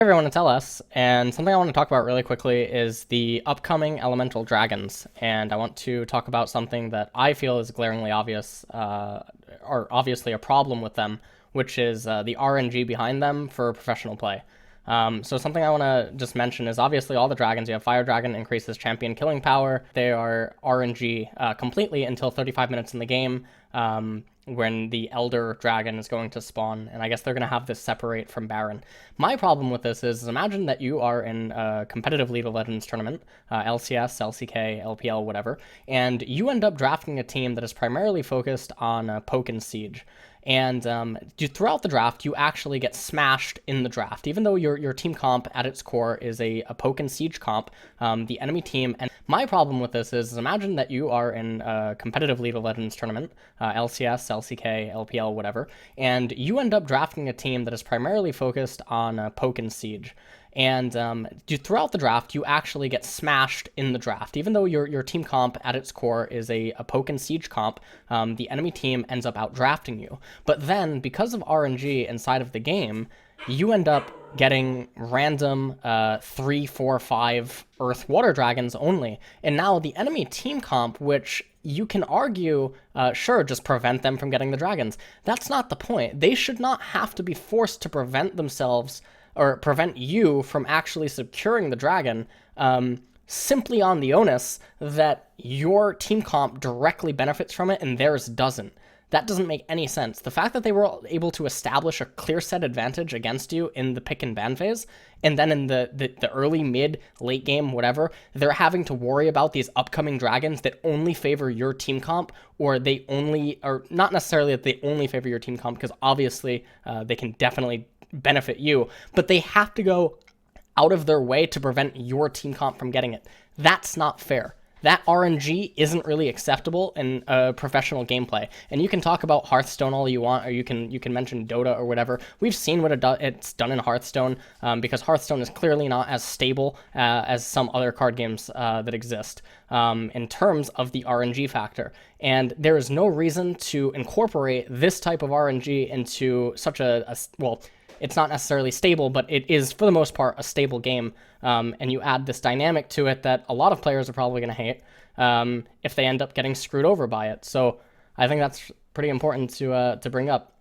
Everyone, it's LS, and something I want to talk about really quickly is the upcoming elemental dragons, and I want to talk about something that I feel is glaringly obvious, or obviously a problem with them, which is the RNG behind them for professional play. So something I want to just mention is obviously all the dragons. You have Fire Dragon increases champion killing power. They are RNG completely until 35 minutes in the game. When the Elder Dragon is going to spawn, and I guess they're going to have this separate from Baron. My problem with this is imagine that you are in a competitive League of Legends tournament, LCS, LCK, LPL, whatever, and you end up drafting a team that is primarily focused on poke and siege. And throughout the draft, you actually get smashed in the draft. Even though your team comp at its core is a poke and siege comp, the enemy team... And my problem with this is imagine that you are in a competitive League of Legends tournament, LCS, LCK, LPL, whatever, and you end up drafting a team that is primarily focused on poke and siege. And throughout the draft, you actually get smashed in the draft. Even though your team comp at its core is a poke and siege comp, the enemy team ends up outdrafting you. But then, because of RNG inside of the game, you end up getting random 3, 4, 5 Earth Water Dragons only. And now the enemy team comp, which you can argue, sure, just prevent them from getting the dragons. That's not the point. They should not have to be forced to prevent themselves or prevent you from actually securing the dragon, simply on the onus that your team comp directly benefits from it and theirs doesn't. That doesn't make any sense. The fact that they were able to establish a clear set advantage against you in the pick and ban phase, and then in the early, mid, late game, whatever, they're having to worry about these upcoming dragons that only favor your team comp, or not necessarily that they only favor your team comp, because obviously they can definitely benefit you, but they have to go out of their way to prevent your team comp from getting it. That's not fair. That RNG isn't really acceptable in professional gameplay. And you can talk about Hearthstone all you want, or you can mention Dota or whatever. We've seen what it's done in Hearthstone, because Hearthstone is clearly not as stable as some other card games that exist in terms of the RNG factor. And there is no reason to incorporate this type of RNG into such well, it's not necessarily stable, but it is, for the most part, a stable game. And you add this dynamic to it that a lot of players are probably going to hate if they end up getting screwed over by it. So I think that's pretty important to bring up.